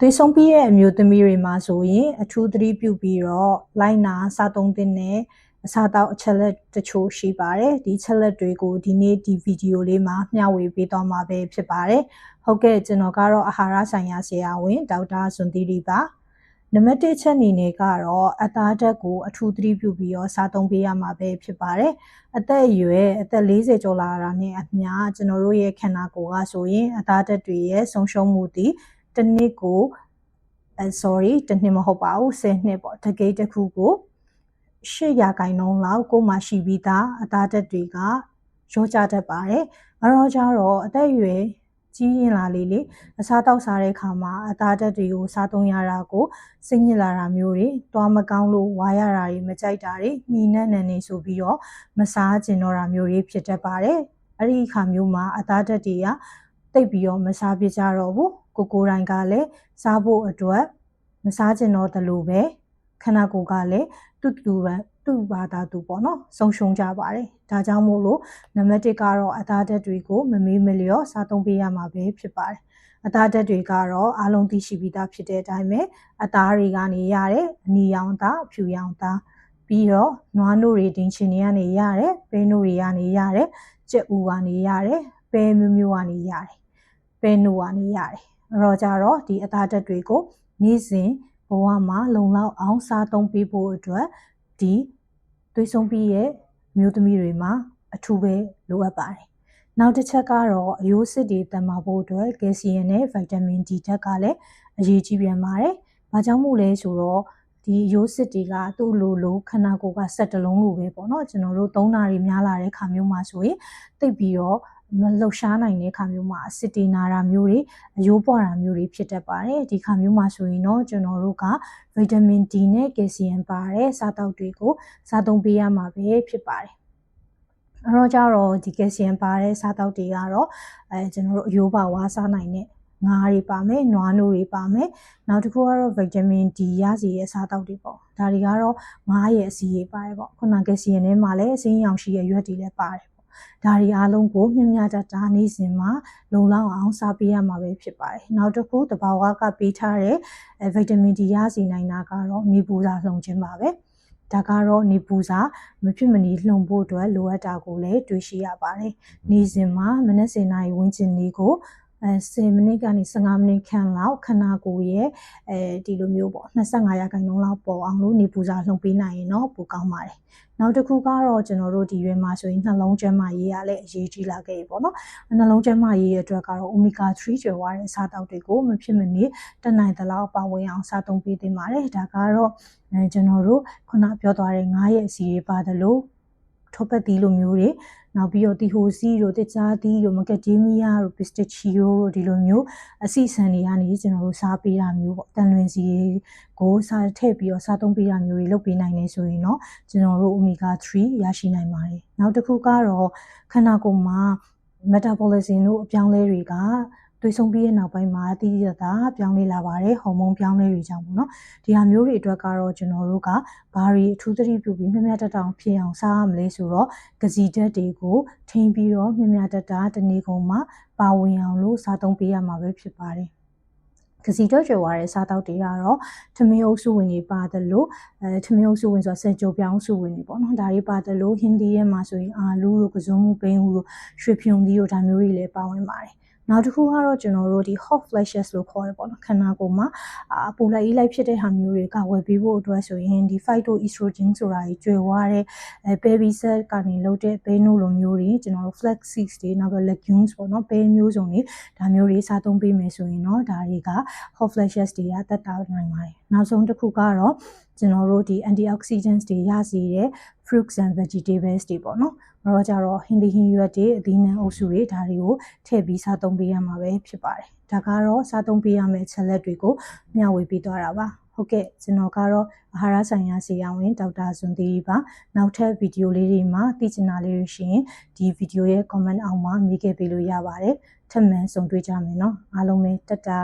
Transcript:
သွေးဆုံးပြီးရဲ့အမျိုးသမီးတွေမှာဆိုရင်အထူးသတိပြုပြီးတော့လိုက်နာစားသုံးသင့်တဲ့အစားအသောက်အချက်လက်တချို့ရှိပါတယ်ဒီချက်လက်တွေကိုဒီနေ့ဒီဗီဒီယိုလေးမှာမျှဝေပေးသွားမှာပဲဖြစ်ပါတယ်ဟုတ်ကဲ့ကျွန်တော်ကတော့အာဟာရဆိုင်ရာဆရာဝန်ဒေါက်တာဇွန်သီရီပါနံပါတ်1ချက်အနေနဲ့ကတော့အသားဓာတ်ကိုအထူးသတိပြုပြီးတော့စားသုံးပေးရမှာပဲဖြစ်ပါတယ်အသက်အရွယ်အသက်40ကျော်လာတာနဲ့အမျှကျွန်တော်တို့ရဲ့ခန္ဓာကိုယ်ကဆိုရင်အသားဓာတ်တွေရဲ့ဆုံးရှုံးမှုသည်တစ်နှစ်ကိုတစ်နှစ်မဟုတ်ပါဘူး10နှစ်ပေါ့တကိတ်တစ်ခုကို8%လောက်ကိုမှရှိပြီးသားအသားဓာတ်တွေကရောကျတတ်ပါတယ်အဲ့တော့ကျတော့အသက်အရွယ်ကြီးရင်လာလေအစားတောက်စားတဲ့အခါမှာအသားဓာတ်တွေကိုစားသုံးရတာကိုစိတ်ညစ်လာတာမျိုးတွေသွားမကောင်းလို့ဝါရတာတွေမကြိုက်တာတွေညှိနှံ့နေနေဆိုပြီးတော့မစားကျင်တော့တာမျိုးတွေဖြစ်တတ်ပါတယ်အဲ့ဒီအခါမျိုးမှာအသားဓာတ်တွေကတိတ်ပြီးတော့မစားပြကြတော့ဘူးကိုယ်တိုင်ကလည်းစားဖို့အတွက်မစားကျင်တော့သလိုပဲခန္ဓာကိုယ်ကလည်းသူ့ဘာသာသူပေါ့နော်ဆုံးရှုံးကြပါတယ်ဒါကြောင့်မို့လို့နံပါတ်1ကတော့အသားဓာတ်တွေကိုမမေးမလျော့စားသုံးပေးရမှာပဲဖြစ်ပါတယ်အသားဓာတ်တွေကတော့အားလုံးသိရှိပြီးသားဖြစ်တဲ့အတိုင်းပဲအသားတွေကနေရတဲ့အနီရောင်သားအဖြူရောင်သားပြီးတော့နွားနို့တွေတင်ချင်တွေကနေရတယ်ပဲနို့တွေကနေရတယ်ကြက်ဥကနေရတယ်ပဲမျိုးကနေရတယ်ပဲနို့ကနေရတယ်အဲ့တော့ကြတော့ဒီအသားဓာတ်တွေကိုနေ့စဉ်ဘဝမှာလုံလောက်အောင်စားသုံးပေးဖို့အတွက်ဒီသွေးဆုံးပြီးရဲ့မျိုးသမီးတွေမှာအထူးပဲလိုအပ်ပါတယ်နောက်တစ်ချက်ကတော့အယိုးစစ်တွေတန်မာဖို့အတွက်ကယ်လ်ဆီယမ်နဲ့ဗိုက်တာမင် D ဓာတ်ကလည်းအရေးကြီးပြန်ပါတယ်။ဘာကြောင့်မို့လဲဆိုတော့ဒီအယိုးစစ်တွေကသူ့လိုခန္ဓာကိုယ်ကစက်တလုံးလိုပဲပေါ့နော်ကျွန်တော်တို့သုံးတာတွေများလာတဲ့ခါမျိုးမှာဆိုရင်တိတ်ပြီးတော့မလှုပ်ရှားနိုင်တဲ့ခါမျိုးမှာအစစ်တေနာတာမျိုးတွေအယိုးပွားတာမျိုးတွေဖြစ်တတ်ပါတယ်ဒီခါမျိုးမှာဆိုရင်တော့ကျွန်တော်တို့ကဗိုက်တာမင် D နဲ့ကယ်လ်ဆီယမ်ပါတဲ့စားသောက်တွေကိုစားသုံးပေးရမှာပဲဖြစ်ပါတယ်အဲ့တော့ကြတော့ဒီကယ်လ်ဆီယမ်ပါတဲ့စားသောက်တွေကတော့ကျွန်တော်တို့အယိုးပါဝါးစားနိုင်တဲ့ငါးတွေပါမယ်နွားနို့တွေပါမယ်နောက်တစ်ခုကတော့ဗိုက်တာမင် D ရစီရဲ့စားသောက်တွေပေါ့ဒါတွေကတော့ငါးရဲ့အစီတွေပါတယ်ပေါ့ခုနကယ်လ်ဆီယမ်ထဲမှာလည်းအစိမ်းရောင်ရှိရဲ့ရွက်တွေလည်းပါတယ်ဒါတွေအားလုံးကိုမျှမျှတတနေ့စဉ်မှာလုံလောက်အောင်စားပေးရမှာပဲဖြစ်ပါတယ်နောက်တစ်ခုတဘာဝကပေးထားတဲ့ဗိုက်တာမင် D ရစီနိုင်တာကတော့နေပူစာလှုံခြင်းပါပဲဒါကတော့နေပူစာမဖြစ်မနေလှုံဖို့အတွက်လိုအပ်တာကိုလည်းတွေ့ရှိရပါတယ်နေ့စဉ်မှာမနက်7:00နာရီဝန်းကျင်လေးကို10မိနစ်ကနေ15မိနစ်ခန့်လောက်ခန္ဓာကိုယ်ရဲ့ဒီလိုမျိုးပေါ့25%လောက်ပေါ်အောင်လို့နေပူစာလှုံပေးနိုင်ရင်တော့ပိုကောင်းပါတယ်နောက်တစ်ခုကတော့ကျွန်တော်တို့ဒီရွယ်မှာဆိုရင်နှလုံးကျန်းမာရေးကလည်းအရေးကြီးလာခဲ့ပြီပေါ့နော်နှလုံးကျန်းမာရေးအတွက်ကတော့ omega 3ကျွယ်ဝတဲ့စားသောက်တွေကိုမဖြစ်မနေတက်နိုင်သလောက်ပါဝင်အောင်စားသုံးပေးသင့်ပါတယ်ဒါကတော့ကျွန်တော်တို့ခုနပြောသွားတဲ့ငါးရဲ့အစီတွေပါတယ်လို့ထောပတ်သီးလိုမျိုးတွေနောက်ပြီးတော့တီဟိုစီတို့တကြားသီးတို့မကက်ဒေးမီယာတို့ပစ္စတစ်ချီယိုတို့ဒီလိုမျိုးအစီဆန်တွေကနေကျွန်တော်တို့စားပေးတာမျိုးပေါ့တန်လွင်စီကိုစားထည့်ပြီးတော့စားသုံးပေးတာမျိုးတွေလုပ်ပေးနိုင်နေဆိုရင်တော့ကျွန်တော်တို့ omega 3ရရှိနိုင်ပါတယ်နောက်တစ်ခုကတော့ခန္ဓာကိုယ်မှာ metabolism တို့အပြောင်းလဲတွေကသွေးဆုံးပြီးတဲ့နောက်ပိုင်းမှာတိတိကျကျပြောင်းလဲလာပါတယ်ဟော်မုန်းပြောင်းလဲတွေကြောင့်ပေါ့နော်ဒီဟာမျိုးတွေအတွက်ကတော့ကျွန်တော်တို့ကဘာတွေအထူးသတိပြုပြီးမျှမျှတတဖြစ်အောင်စားရမလဲဆိုတော့ကစီဓာတ်တွေကိုထိန်းပြီးတော့မျှမျှတတတနေ့ကုန်မှာပါဝင်အောင်လို့စားသုံးပေးရမှာပဲဖြစ်ပါတယ်ကစီတော့ကျွယ်ဝတဲ့စားတောက်တွေကတော့ထမင်းအုပ်စုဝင်တွေပါတယ်လို့ထမင်းအုပ်စုဝင်ဆိုတာစံကြိုပြောင်းစုဝင်တွေပေါ့နော်ဒါတွေပါတယ်လို့ဟင်းသီးထဲမှာဆိုရင်အာလူးတို့ကစုံမှုပိန်းဟူတို့ရွှေဖြုံသီးတို့ဒါမျိုးတွေလည်းပါဝင်ပါတယ်နောက်တစ်ခုကတော့ကျွန်တော်တို့ဒီ hot flashes လို့ခေါ်ရပေါ့နော်ခန္ဓာကိုယ်မှာပူလိုက်အေးလိုက်ဖြစ်တဲ့ဟာမျိုးတွေကဝယ်ပေးဖို့အတွက်ဆိုရင်ဒီ phytoestrogen ဆိုတာကြီးကျွယ်ဝတဲ့baby cell ကနေလုပ်တဲ့ပဲနို့လိုမျိုးတွေကျွန်တော်တို့ flax seeds တွေနောက်ပြီး legumes ပေါ့နော်ပဲမျိုးစုံတွေဒါမျိုးတွေစားသုံးပေးမယ်ဆိုရင်တော့ဒါတွေက hot flashes တွေကတက်တာနိုင်ပါတယ်နောက်ဆုံးတစ်ခုကတော့ကျွန်တော်တို့ဒီ antioxidants တွေရစေတဲ့ fruits and vegetables တွေပေါ့နော်တော့ကြတော့ဟင်းသီးဟင်းရွက်တွေအသီးနှံအုပ်စုတွေဒါတွေကိုထည့်ပြီးစားသုံးပေးရမှာပဲဖြစ်ပါတယ်ဒါကတော့စားသုံးပေးရမယ့်ချက်လက်တွေကိုမျှဝေပေးသွားတာပါဟုတ်ကဲ့ကျွန်တော်ကတော့အာဟာရဆိုင်ရာဆရာဝန်ဒေါက်တာဇွန်သီရီပါနောက်ထပ်ဗီဒီယိုလေးတွေမှာသိချင်တာလေးတွေရှိရင်ဒီဗီဒီယိုရဲ့ comment အောက်မှာမေးခဲ့ပေးလို့ရပါတယ်ထပ်မံဆုံတွေ့ကြမယ်နော်အားလုံးပဲတတာ